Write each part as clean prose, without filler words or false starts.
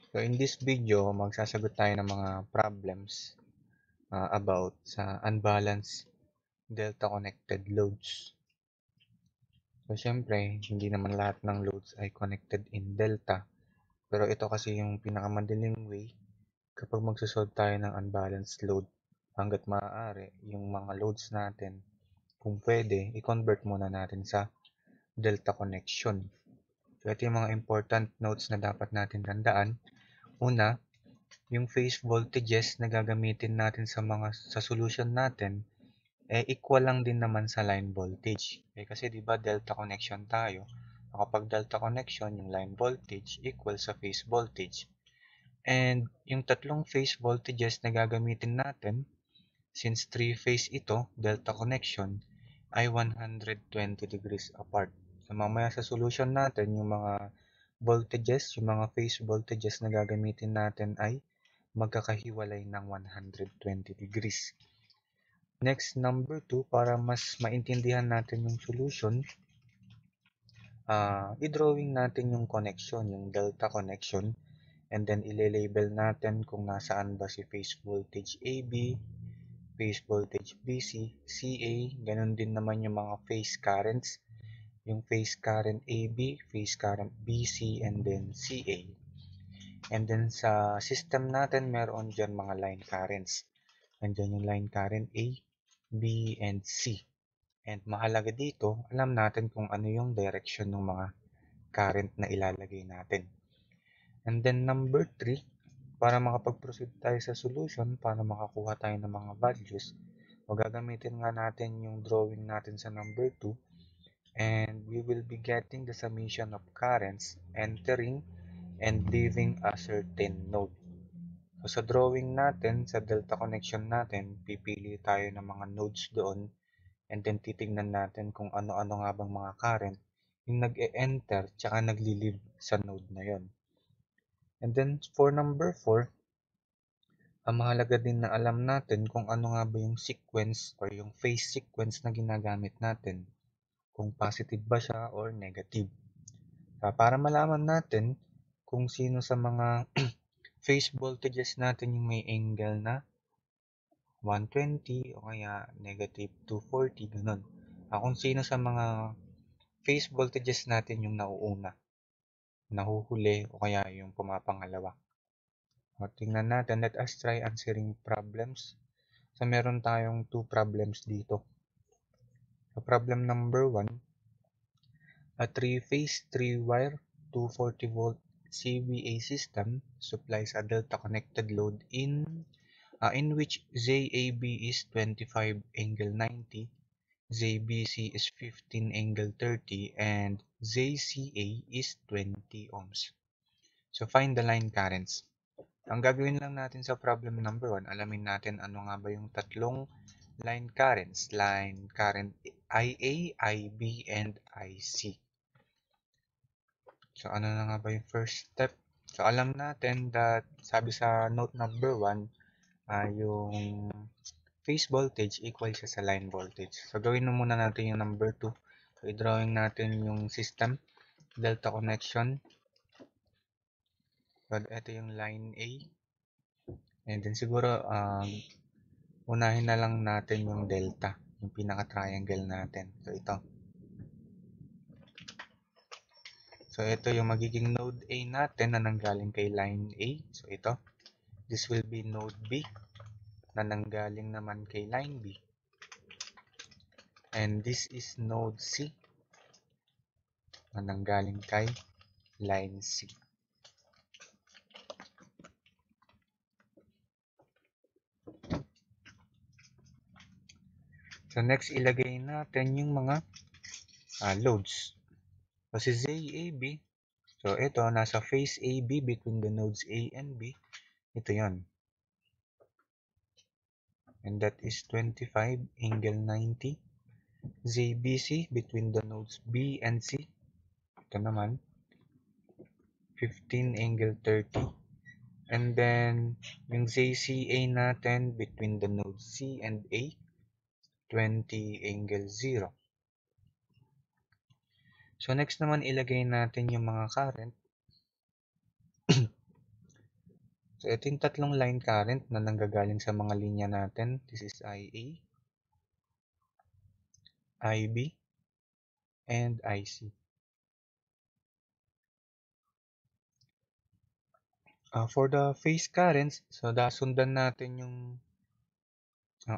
So in this video, magsasagot tayo ng mga problems about sa unbalanced delta connected loads. So syempre, hindi naman lahat ng loads ay connected in delta. Pero ito kasi yung pinakamadaling way kapag magsasolve tayo ng unbalanced load. Hanggat maaari, yung mga loads natin, kung pwede, i-convert muna natin sa delta connection. So ito yung mga important notes na dapat natin tandaan. Una, yung phase voltages na gagamitin natin sa solution natin equal lang din naman sa line voltage. Kasi 'di ba delta connection tayo. Kapag delta connection, yung line voltage equal sa phase voltage. And yung tatlong phase voltages na gagamitin natin, since three-phase ito, delta connection, ay 120 degrees apart. So mamaya sa solution natin, yung mga voltages, yung mga phase voltages na gagamitin natin ay magkakahiwalay ng 120 degrees. Next, number 2, para mas maintindihan natin yung solution, i-drawing natin yung connection, yung delta connection, and then ile-label natin kung nasaan ba si phase voltage AB, phase voltage BC, CA, ganun din naman yung mga phase currents, yung phase current AB, phase current BC, and then CA. And then sa system natin, meron dyan mga line currents. Andyan yung line current A, B, and C. And mahalaga dito, alam natin kung ano yung direction ng mga current na ilalagay natin. And then number 3, para makapag-proceed tayo sa solution, para makakuha tayo ng mga values, gagamitin nga natin yung drawing natin sa number 2, and we will be getting the summation of currents entering and leaving a certain node. So sa drawing natin, sa delta connection natin, pipili tayo ng mga nodes doon, and then titignan natin kung ano-ano nga bang mga current yung nag-e-enter tsaka nagli-leave sa node na yon. And then for number 4, mahalaga din na alam natin kung ano nga ba yung sequence or yung phase sequence na ginagamit natin. Kung positive ba siya or negative. Para malaman natin kung sino sa mga phase voltages natin yung may angle na 120 o kaya negative 240, ganun. Kung sino sa mga phase voltages natin yung nauuna, nahuhuli o kaya yung pumapangalawa. Tingnan natin, let us try answering problems. So meron tayong 2 problems dito. So problem number 1, a 3-phase 3-wire 240 volt CVA system supplies a delta connected load in which ZAB is 25 angle 90, ZBC is 15 angle 30, and ZCA is 20 ohms. So find the line currents. Ang gagawin lang natin sa problem number 1, alamin natin ano nga ba yung tatlong line currents. Line current IA, IB, and IC. So ano na nga ba yung first step? So alam natin that sabi sa note number 1, yung phase voltage equal siya sa line voltage. So gawin na muna natin yung number 2. So i-drawing natin yung system, delta connection. So ito yung line A. And then siguro unahin na lang natin yung delta, yung pinaka-triangle natin. So ito. So ito yung magiging node A natin na nanggaling kay line A. So ito. This will be node B na nanggaling naman kay line B. And this is node C na nanggaling kay line C. So next, ilagay natin yung mga loads. So si ZAB, so ito, nasa phase AB between the nodes A and B. Ito yon. And that is 25 angle 90. ZBC between the nodes B and C. Ito naman, 15 angle 30. And then, yung ZCA natin between the nodes C and A, 20 angle 0. So next naman ilagay natin yung mga current So, ito yung tatlong line current na nanggagaling sa mga linya natin. This is IA, IB, and IC. For the phase currents, so sundan natin yung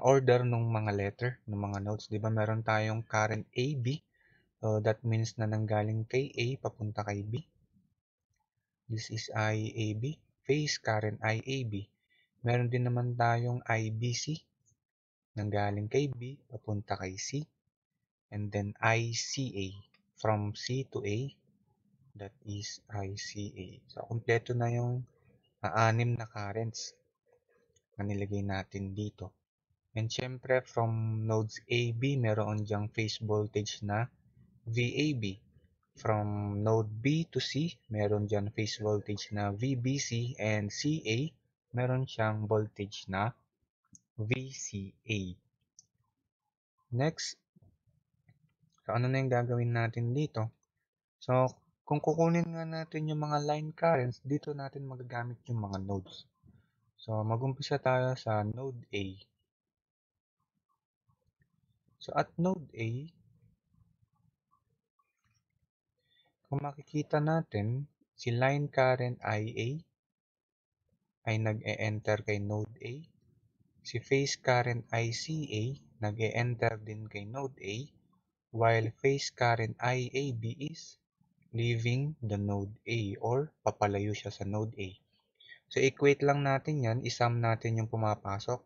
order ng mga letter, ng mga nodes. Di ba meron tayong current AB? So, that means na nanggaling kay A papunta kay B. This is IAB, phase current IAB. Meron din naman tayong IBC, nanggaling kay B papunta kay C. And then ICA, from C to A, that is ICA. So, kompleto na yung anim na currents na nilagay natin dito. And syempre, from nodes AB, meron diyang phase voltage na VAB. From node B to C, meron dyan phase voltage na VBC, and CA, meron siyang voltage na VCA. Next, so ano na yung gagawin natin dito? So, kung kukunin nga natin yung mga line currents, dito natin magagamit yung mga nodes. So, mag-umpisa tayo sa node A. So, at node A, kung makikita natin, si line current IA ay nag-e-enter kay node A. Si phase current ICA nag-e-enter din kay node A, while phase current IAB is leaving the node A or papalayo siya sa node A. So, equate lang natin yan, isum natin yung pumapasok.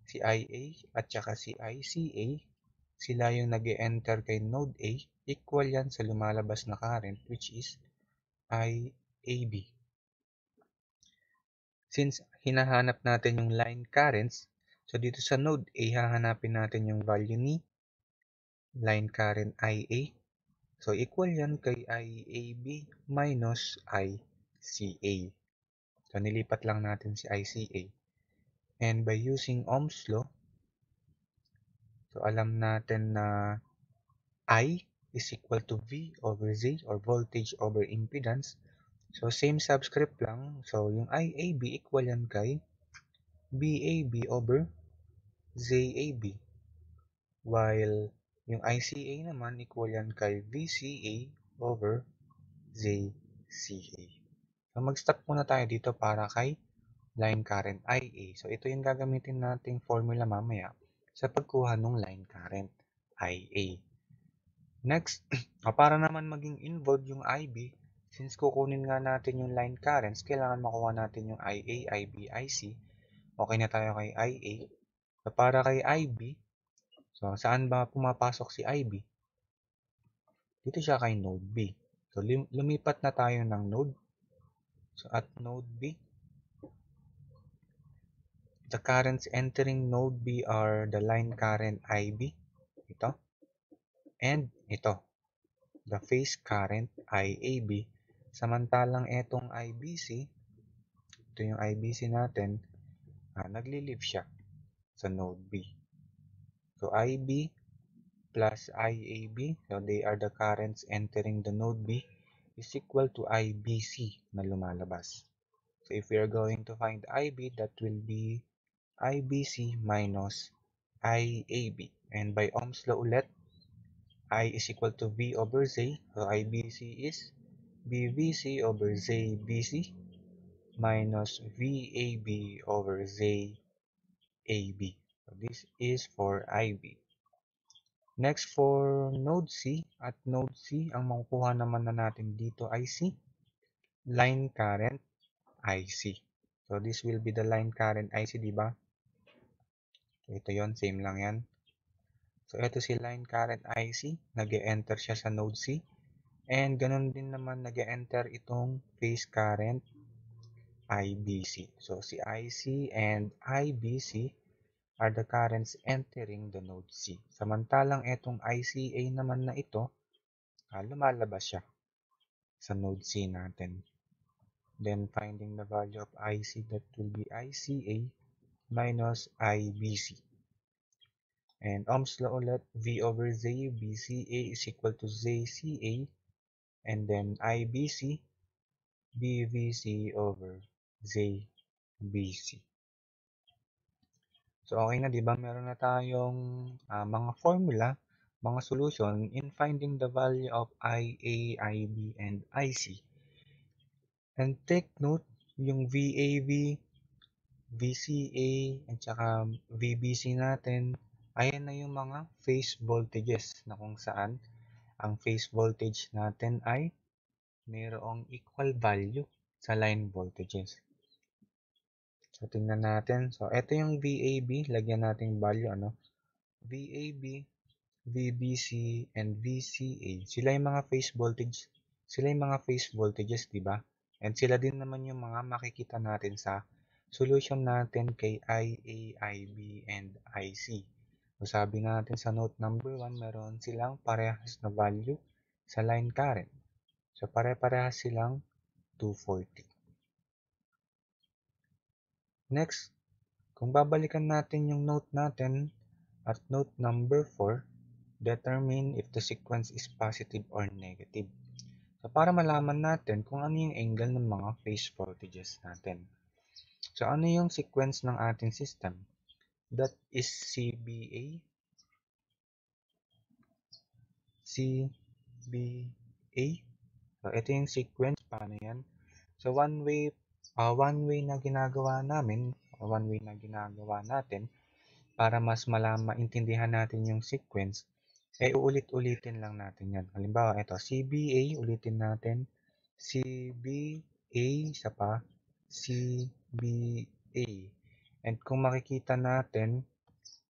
Si IA at saka si ICA, sila yung nag-e-enter kay node A, equal yan sa lumalabas na current, which is IAB. Since hinahanap natin yung line currents, so dito sa node A, hahanapin natin yung value ni line current IA. So, equal yan kay IAB minus ICA. So, nilipat lang natin si ICA. And by using Ohm's law, so alam natin na I is equal to V over Z or voltage over impedance. So, same subscript lang. So, yung IAB equal yan kay BAB over ZAB. While yung ICA naman equal yan kay VCA over ZCA. So, mag-stop muna tayo dito para kay line current IA. So, ito yung gagamitin nating formula mamaya sa pagkuha ng line current IA. Next, para naman maging involved yung IB, since kukunin nga natin yung line currents, kailangan makuha natin yung IA, IB, IC. Okay na tayo kay IA. So, para kay IB, so saan ba pumapasok si IB? Dito siya kay node B. So, lumipat na tayo ng node. So, at node B, the currents entering node B are the line current IB, ito, and ito, the phase current IAB. Samantalang itong IBC, ito yung IBC natin, nagli-leave siya sa node B. So, IB plus IAB, so they are the currents entering the node B, is equal to IBC na lumalabas. So, if we are going to find IB, that will be IBC minus IAB. And by Ohm's law ulit, I is equal to V over Z. So, IBC is BVC over ZBC minus VAB over ZAB. So, this is for IB. Next, for node C, at node C, ang makukuha naman na natin dito ay si line current IC. So, this will be the line current IC, di ba? So, ito yon, same lang yan. So, ito si line current IC, nag-e-enter siya sa node C. And ganun din naman nag-e-enter itong phase current IBC. So, si IC and IBC are the currents entering the node C. Samantalang itong ICA naman na ito, lumalabas siya sa node C natin. Then, finding the value of IC, that will be ICA minus IBC. And Ohm's law ulit, V over Z, BCA is equal to ZCA, and then IBC, BVC over ZAB. BC. So, okay na, di ba? Meron na tayong mga formula, mga solution in finding the value of IA, IB, and IC. And take note, yung VAB, VCA, at saka VBC natin, ayan na yung mga phase voltages na kung saan ang phase voltage natin ay mayroong equal value sa line voltages. So, tingnan natin. So, ito yung VAB. Lagyan natin value, VAB, VBC, and VCA. Sila yung mga phase voltage. Sila yung mga phase voltages, di ba? And sila din naman yung mga makikita natin sa solution natin kay IA, IB, and IC. So, sabi natin sa note number 1, meron silang parehas na value sa line current. So, pare-parehas silang 240. Next, kung babalikan natin yung note natin at note number 4, determine if the sequence is positive or negative. So, para malaman natin kung ano yung angle ng mga phase voltages natin. So, ano yung sequence ng ating system? That is CBA, CBA. So, ito yung sequence. Paano yan? So, one way na ginagawa natin para mas maintindihan natin yung sequence, uulit-ulitin lang natin yan. Halimbawa, ito, CBA, ulitin natin. CBA, isa pa, CBA. And kung makikita natin,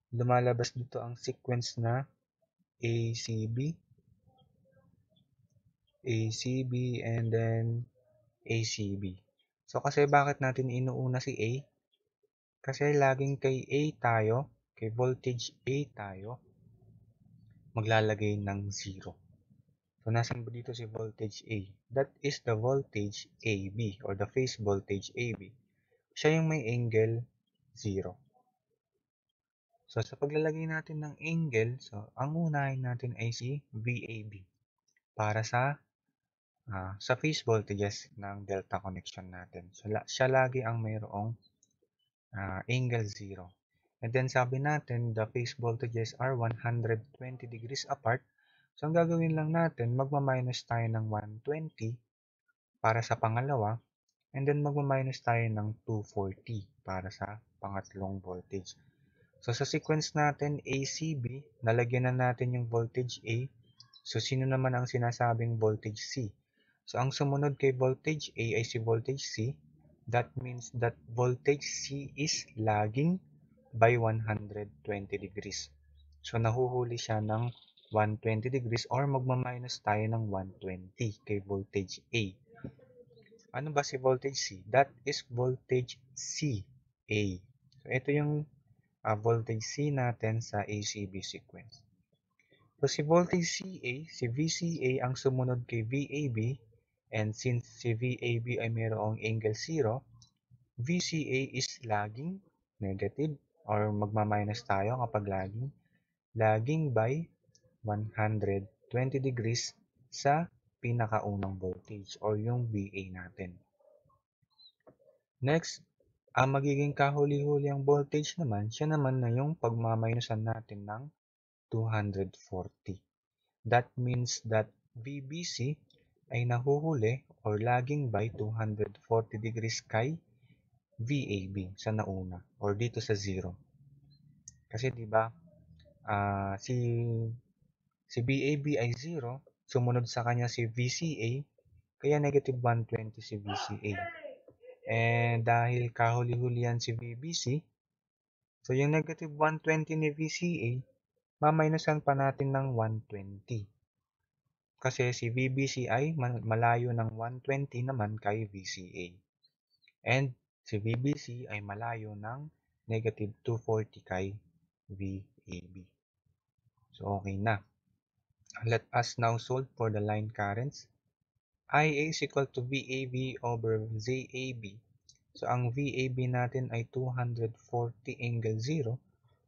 lumalabas dito ang sequence na ACB, ACB, and then ACB. So, kasi bakit natin inuuna si A? Kasi laging kay A tayo, kay voltage A tayo, maglalagay ng 0. So, nasan ba dito si voltage A? That is the voltage AB or the phase voltage AB. Siya yung may angle 0. So, sa paglalagay natin ng angle, so, ang unahin natin ay si VAB para sa phase voltages ng delta connection natin. So, siya lagi ang mayroong angle 0. And then sabi natin, the phase voltages are 120 degrees apart. So, ang gagawin lang natin, magma-minus tayo ng 120 para sa pangalawa, and then magma-minus tayo ng 240 para sa pangatlong voltage. So, sa sequence natin, ACB, nalagyan na natin yung voltage A. So, sino naman ang sinasabing voltage C? So, ang sumunod kay voltage A ay si voltage C. That means that voltage C is lagging by 120 degrees. So, nahuhuli siya ng 120 degrees or magma-minus tayo ng 120 kay voltage A. Ano ba si voltage C? That is voltage CA. So, ito yung voltage C natin sa ACB sequence. So, si voltage CA, si VCA ang sumunod kay VAB, and since si VAB ay mayroong angle 0, VCA is lagging, negative, or magma-minus tayo kapag lagging by 120 degrees sa pinakaunang voltage or yung VA natin. Next, ang magiging kahuli-huli ang voltage naman, siya naman na yung pagmaminusan natin ng 240. That means that VBC ay nahuhuli or lagging by 240 degrees kay VAB sa nauna or dito sa 0. Kasi 'di ba, si VAB ay 0, sumunod sa kanya si VCA, kaya negative 120 si VCA. And dahil kahuli-huli yan si VBC, so yung negative 120 ni VCA, maminusan pa natin ng 120. Kasi si VBC ay malayo ng 120 naman kay VCA. And si VBC ay malayo ng negative 240 kay VAB. So, okay na. Let us now solve for the line currents. IA is equal to VAB over ZAB. So, ang VAB natin ay 240 angle 0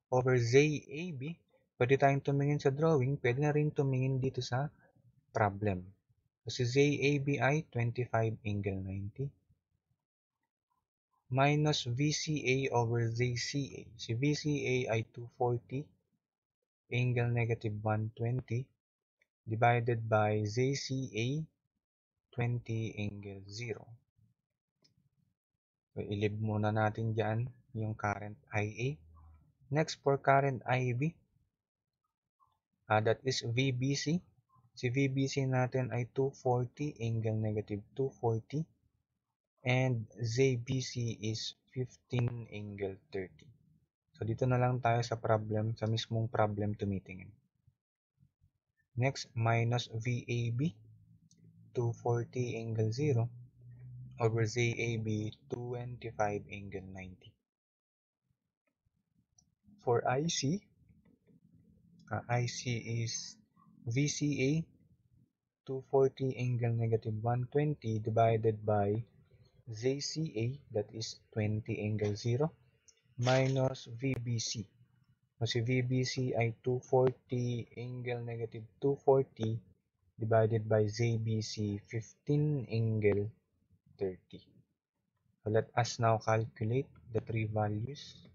over ZAB. Pwede tayong tumingin sa drawing, pwede na rin tumingin dito sa problem. So, si ZAB ay 25 angle 90. minus VCA over ZCA. Si VCA ay 240 angle negative 120 divided by ZCA 20 angle 0. So, ilib muna natin dyan yung current IA. Next, for current IB, that is VBC. Si VBC natin ay 240 angle negative 240 and ZBC is 15 angle 30. So, dito na lang tayo sa problem, sa mismong problem tumitingin. Next, minus VAB, 240 angle 0 over ZAB, 25 angle 90. For IC is VCA, 240 angle negative 120 divided by ZCA, that is 20 angle 0, minus VBC. So, si VBC ay 240 angle negative 240 divided by ZBC, 15 angle 30. So, let us now calculate the three values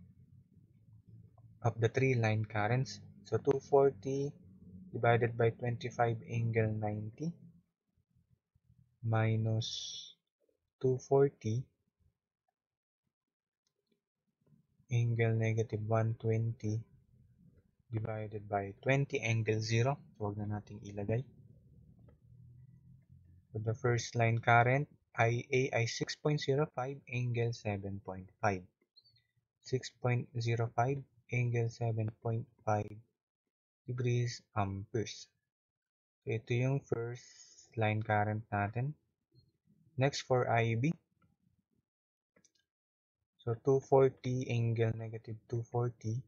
of the three line currents. So, 240 divided by 25 angle 90 minus 240 angle negative 120 divided by 20 angle 0. Huwag na nating ilagay. So, the first line current, IA ay 6.05 angle 7.5. 6.05 angle 7.5 degrees amperes. So, ito yung first line current natin. Next, for IB. So, 240 angle negative 240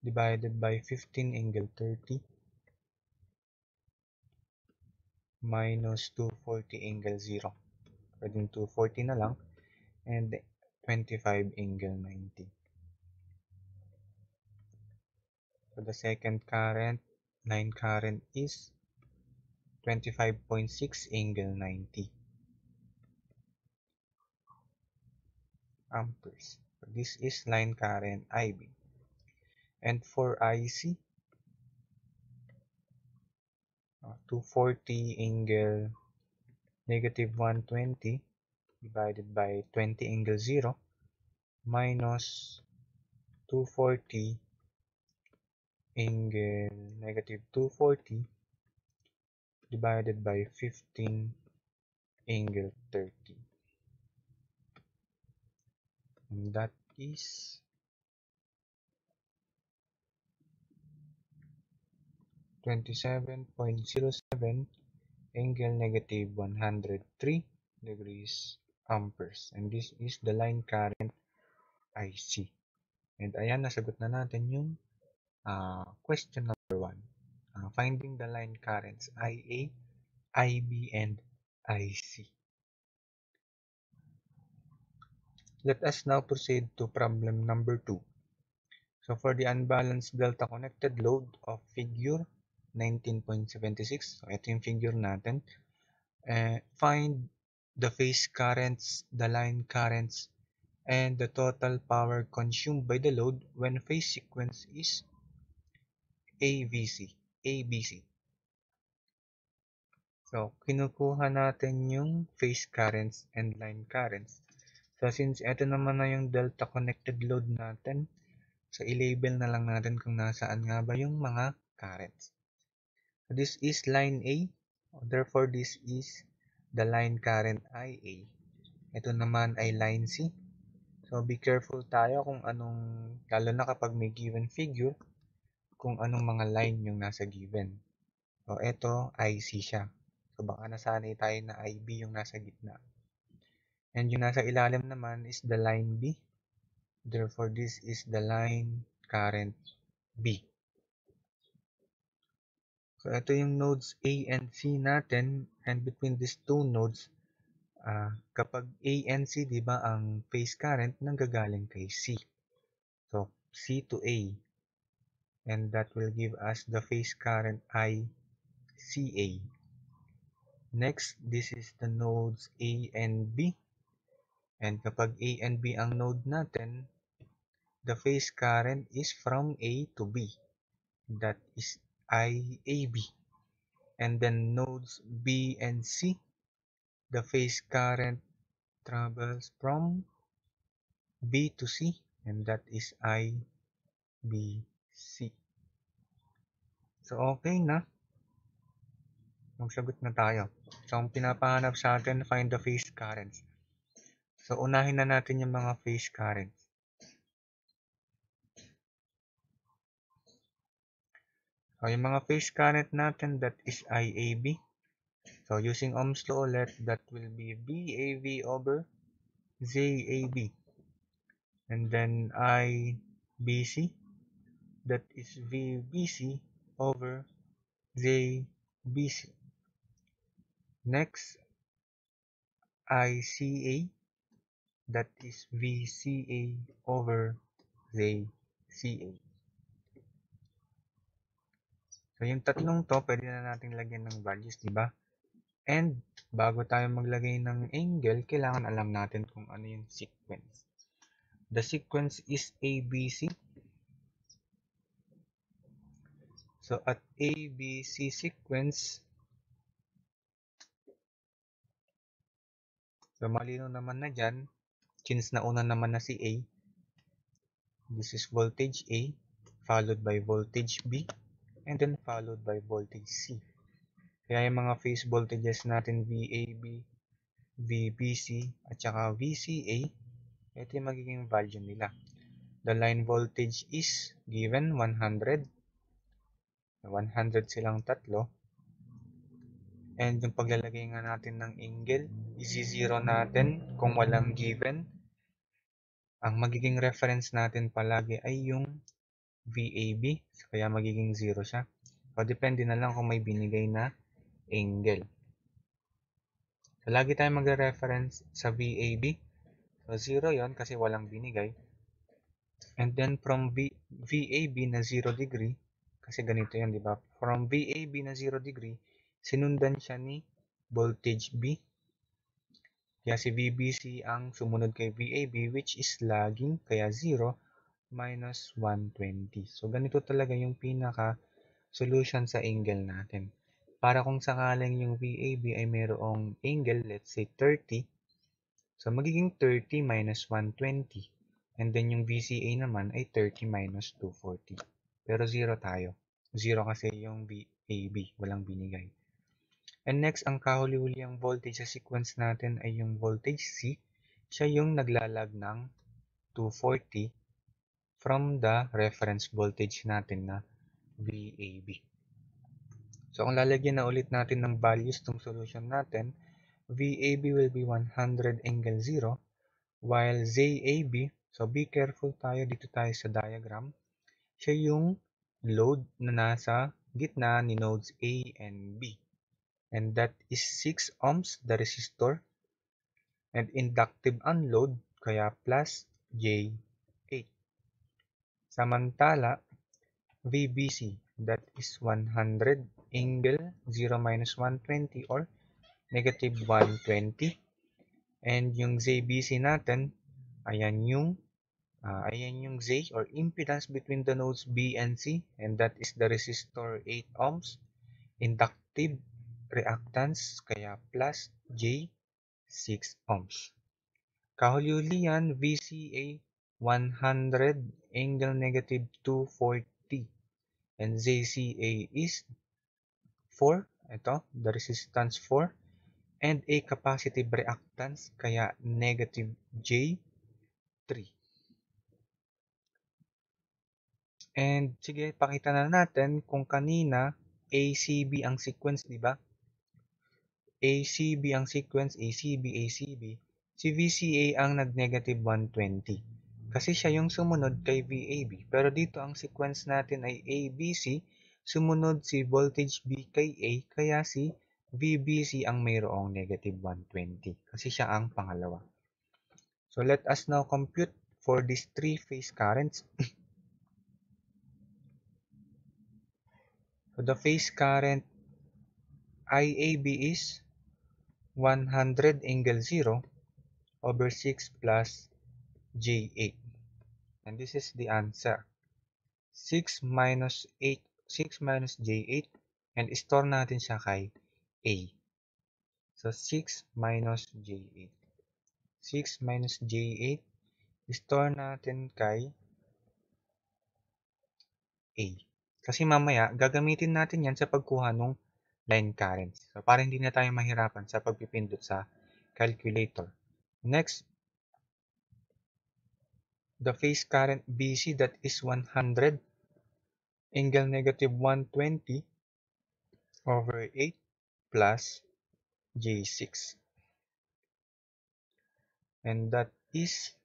divided by 15 angle 30 minus 240 angle 0. Pwedeng 240 na lang and 25 angle 90. So, the second current, line current is 25.6 angle 90 amperes. So, this is line current IB. And for IC, 240 angle negative 120 divided by 20 angle 0 minus 240 angle negative 240 divided by 15 angle 30. And that is 27.07 angle negative 103 degrees amperes. And this is the line current IC. And ayan, nasagot na natin yung question number 1. Finding the line currents IA, IB, and IC. Let us now proceed to problem number 2. So, for the unbalanced delta connected load of figure 19.76, so ito yung figure natin, find the phase currents, the line currents, and the total power consumed by the load when phase sequence is ABC. So, kinukuha natin yung phase currents and line currents. So, since ito naman na yung delta connected load natin, so i-label na lang natin kung nasaan nga ba yung mga currents. So, this is line A. Therefore, this is the line current IA. Ito naman ay line C. So, be careful tayo kung anong, lalo na kapag may given figure, kung anong mga line yung nasa given. So, ito, IC siya. So, baka nasanay tayo na IB yung nasa gitna. And yung nasa ilalim naman is the line B. Therefore, this is the line current B. So, ito yung nodes A and C natin. And between these two nodes, kapag A and C, di ba, ang phase current nanggagaling kay C. So, C to A. And that will give us the phase current ICA. Next, this is the nodes A and B. And kapag A and B ang node natin, the phase current is from A to B. That is IAB. And then nodes B and C, the phase current travels from B to C, and that is IBC. So, okay na. Magsagot na tayo. So, ang pinapahanap sa atin, find the phase currents. So, unahin na natin yung mga phase currents. So, yung mga phase current natin, that is IAB. So, using Ohm's law ulit, that will be VAV over ZAB. And then IBC, that is VBC over ZBC. Next, ICA, that is VCA over ZCA. So, yung tatlong to, pwede na natin lagyan ng values, di ba? And, bago tayo maglagay ng angle, kailangan alam natin kung ano yung sequence. The sequence is ABC. So, at ABC sequence, so malinaw naman na dyan, since nauna naman na si A, this is voltage A, followed by voltage B, and then followed by voltage C. Kaya yung mga phase voltages natin, VAB, VBC, at saka VCA, ito yung magiging value nila. The line voltage is given 100. 100 silang tatlo. And yung paglalagay nga natin ng angle, isi-zero natin kung walang given. Ang magiging reference natin palagi ay yung VAB. So, kaya magiging 0 siya. O depende na lang kung may binigay na angle. So, lagi tayong magre-reference sa VAB. So, 0 yon kasi walang binigay. And then from VAB na 0 degree, kasi ganito yan, di ba? From VAB na 0 degree, sinundan siya ni voltage B. Kaya si VBC ang sumunod kay VAB, which is lagging, kaya 0 minus 120. So, ganito talaga yung pinaka-solution sa angle natin. Para kung sakaling yung VAB ay mayroong angle, let's say 30, so magiging 30 minus 120. And then yung VCA naman ay 30 minus 240. Pero 0 tayo. 0 kasi yung VAB, walang binigay. And next, ang kahuli-huli ang voltage sa sequence natin ay yung voltage C. Siya yung naglalag ng 240 from the reference voltage natin na VAB. So, kung lalagyan na ulit natin ng values itong solution natin, VAB will be 100 angle 0, while ZAB, so be careful tayo dito tayo sa diagram, siya yung load na nasa gitna ni nodes A and B. And that is 6 ohms, the resistor, and inductive unload, kaya plus J8. Samantala, VBC, that is 100 angle 0 minus 120 or negative 120. And yung ZBC natin, ayan yung Z or impedance between the nodes B and C, and that is the resistor 8 ohms, inductive reactance, kaya plus J 6 ohms. Kahuli-huli yan, VCA 100 angle negative 240, and ZCA is 4, ito, the resistance 4, and a capacitive reactance, kaya negative J3. And sige, pakita na natin kung kanina ACB ang sequence, di ba? ACB ang sequence, ACB. Si VCA ang nag-negative 120. Kasi siya yung sumunod kay VAB. Pero dito ang sequence natin ay ABC, sumunod si voltage B kay A, kaya si VBC ang mayroong negative 120. Kasi siya ang pangalawa. So let us now compute for these three phase currents. So the phase current IAB is 100 angle 0 over 6 plus J8. And this is the answer. 6 minus J8, and store natin siya kay A. So 6 minus J8. 6 minus J8, store natin kay A. Kasi mamaya, gagamitin natin yan sa pagkuha ng line currents. So, para hindi na tayo mahirapan sa pagpipindot sa calculator. Next, the phase current BC, that is 100, angle negative 120 over 8 plus J6. And that is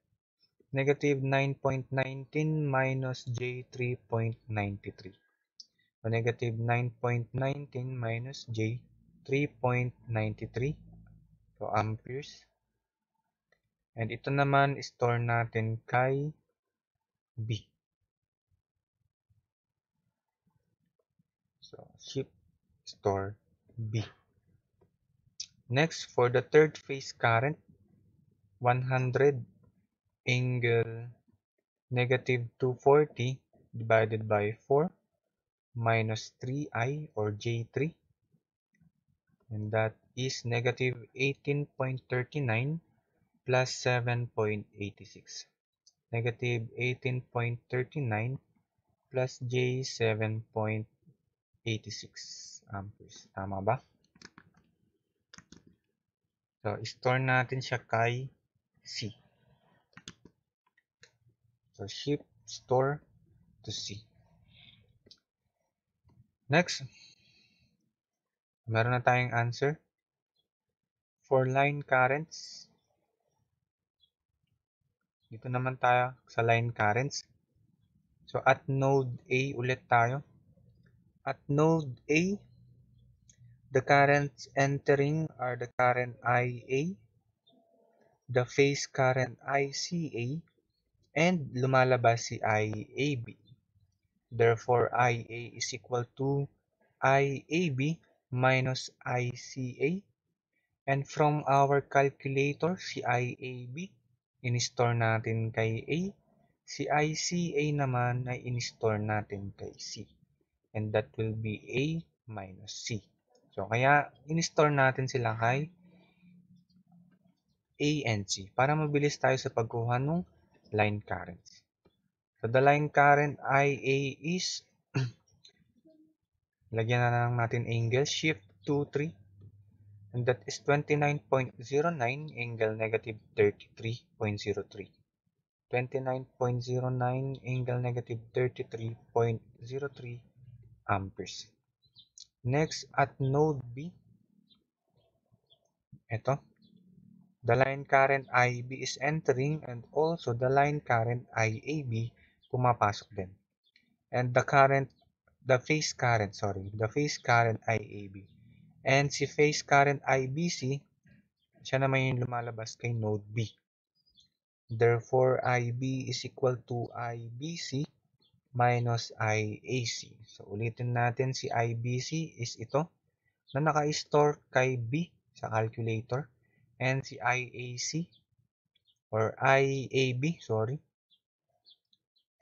negative 9.19 minus J3.93. So, negative 9.19 minus J3.93. So, amperes. And ito naman, store natin kay B. So, shift store B. Next, for the third phase current, 100 angle negative 240 divided by 4 minus 3I or J3. And that is negative 18.39 plus 7.86. Negative 18.39 plus J 7.86 amperes. Tama ba? So, store natin siya kay C. So, shift store to C. Next, meron na tayong answer. For line currents, dito naman tayo sa line currents. So, at node A ulit tayo. At node A, the currents entering are the current IA, the phase current ICA, and lumalabas si IAB. Therefore, IA is equal to IAB minus ICA. And from our calculator, si IAB, in-store natin kay A. Si ICA naman ay in-store natin kay C. And that will be A minus C. So, kaya in-store natin sila kay A and C para mabilis tayo sa pagkuha ng line currents. So, the line current IA is, lagyan na lang natin angle, shift 2, 3. And that is 29.09 angle negative 33.03. 29.09 angle negative 33.03 amperes. Next, at node B, ito, the line current IB is entering and also the line current IAB pumapasok din. And the phase current IAB. And si phase current IBC, siya naman yung lumalabas kay node B. Therefore, IB is equal to IBC minus IAC. So, ulitin natin si IBC is ito na naka-store kay B sa calculator. And si IAC or IAB,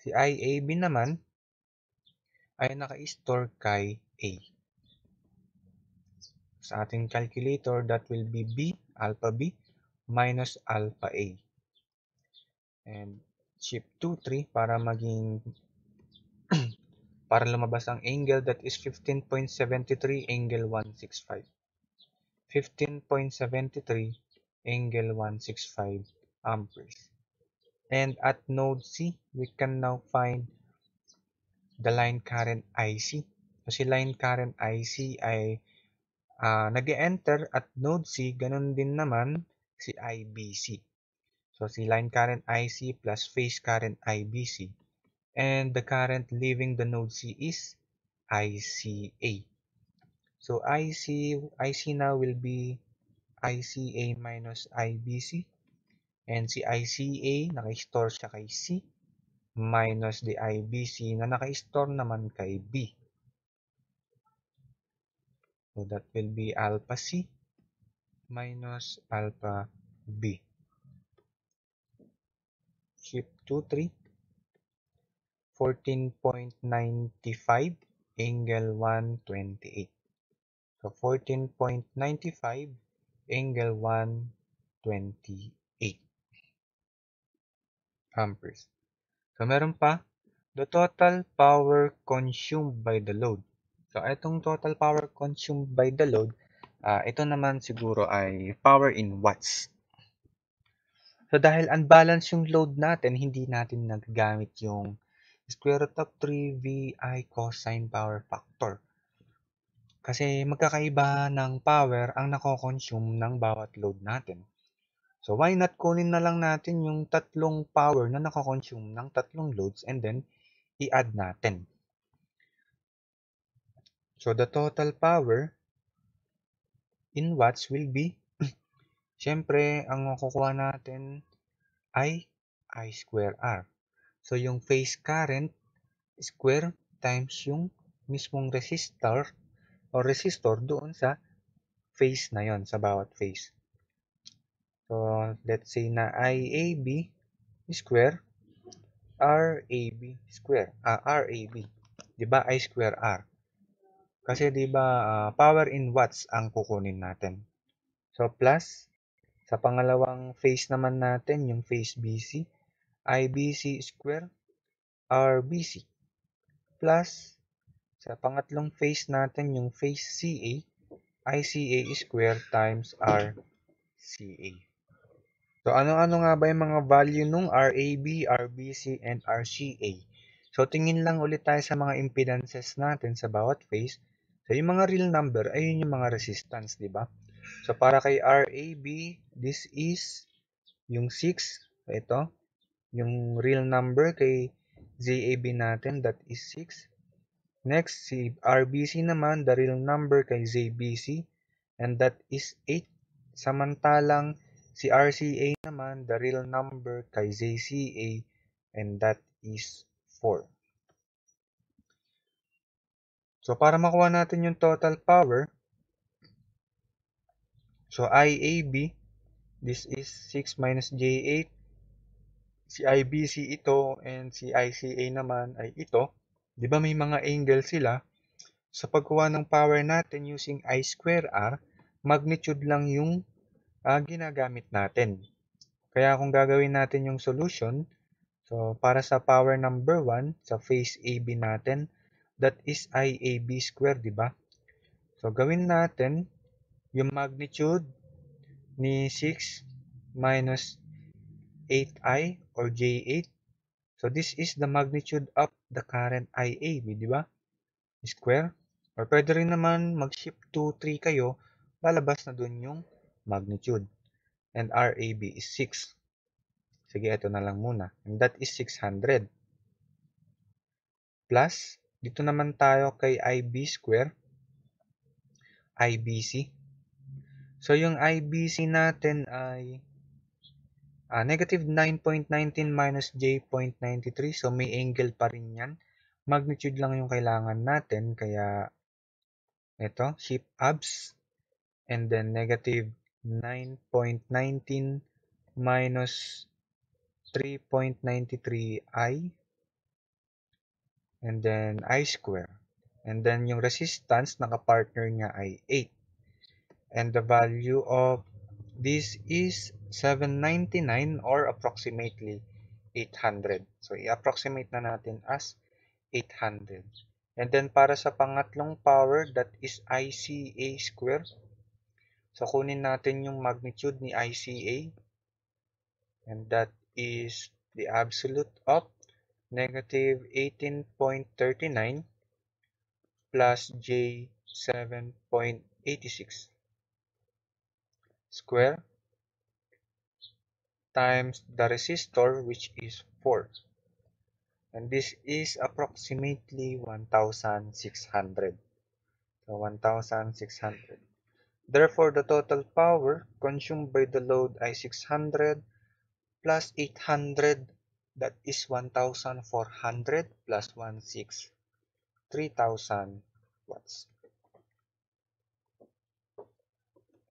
si IAB naman ay naka-store kay A. Sa ating calculator, that will be B, alpha B, minus alpha A. And shift 2, 3 para maging para lumabas ang angle, that is 15.73 angle 165. 15.73 angle 165 amperes. And at node C, we can now find the line current IC. Kasi line current IC ay nag-enter at node C, ganun din naman si IBC. So, si line current IC plus phase current IBC. And the current leaving the node C is ICA. So, IC now will be ICA minus IBC. And si ICA, naka-store siya kay C, minus the IBC na naka-store naman kay B. So, that will be alpha C minus alpha B. shift to 3, 14.95, angle 128. So 14.95, angle 128 amperes. So meron pa, the total power consumed by the load. So itong total power consumed by the load, ito naman siguro ay power in watts. So dahil unbalanced yung load natin, hindi natin nagagamit yung square root of 3 VI cosine power factor. Kasi magkakaiba ng power ang nako-consume ng bawat load natin. So why not kunin na lang natin yung tatlong power na nako-consume ng tatlong loads and then i-add natin. So the total power in watts will be, syempre, ang makukuha natin ay I square R. So yung phase current square times yung mismong resistor o resistor doon sa phase na yon, sa bawat phase. So let's say na IAB square RAB square, RAB. 'Di ba I square R? Kasi 'di ba power in watts ang kukunin natin. So plus sa pangalawang phase naman natin, yung phase BC, IBC square RBC plus sa pangatlong phase natin, yung phase CA, ICA square times RCA. So ano-ano nga ba yung mga value nung RAB, RBC, and RCA? So tingin lang ulit tayo sa mga impedances natin sa bawat phase. So yung mga real number ay yung mga resistance, di ba? So para kay RAB, this is yung 6. So ito, yung real number kay ZAB natin, that is 6. Next, si RBC naman, the real number kay ZBC, and that is 8. Samantalang si RCA naman, the real number kay ZCA, and that is 4. So para makuha natin yung total power, so IAB, this is 6 minus J8. Si IBC ito, and si ICA naman ay ito. Di ba may mga angle sila? Sa pagkuha ng power natin using I square R, magnitude lang yung ginagamit natin. Kaya kung gagawin natin yung solution, so para sa power number 1, sa phase AB natin, that is IAB square, di ba? So gawin natin yung magnitude ni 6 minus 8I or J8. So this is the magnitude of the current IAB, di ba? Square. Or pwede rin naman mag-shift to 3 kayo, lalabas na dun yung magnitude. And RAB is 6. Sige, ito na lang muna. And that is 600. Plus, dito naman tayo kay IB square, IBC. So, yung IBC natin ay negative 9.19 minus J.93. So, may angle pa rin yan. Magnitude lang yung kailangan natin. Kaya, ito, shift abs. And then, negative 9.19 minus 3.93I. And then, I square. And then, yung resistance, nakapartner niya ay 8. And the value of this is 799 or approximately 800. So, i-approximate na natin as 800. And then, para sa pangatlong power, that is ICA square. So, kunin natin yung magnitude ni ICA. And that is the absolute of negative 18.39 plus J 7.86 square times the resistor, which is 4. And this is approximately 1,600. So 1,600. Therefore, the total power consumed by the load ay 600 plus 800, that is 1,400 plus 16, 3,000 watts.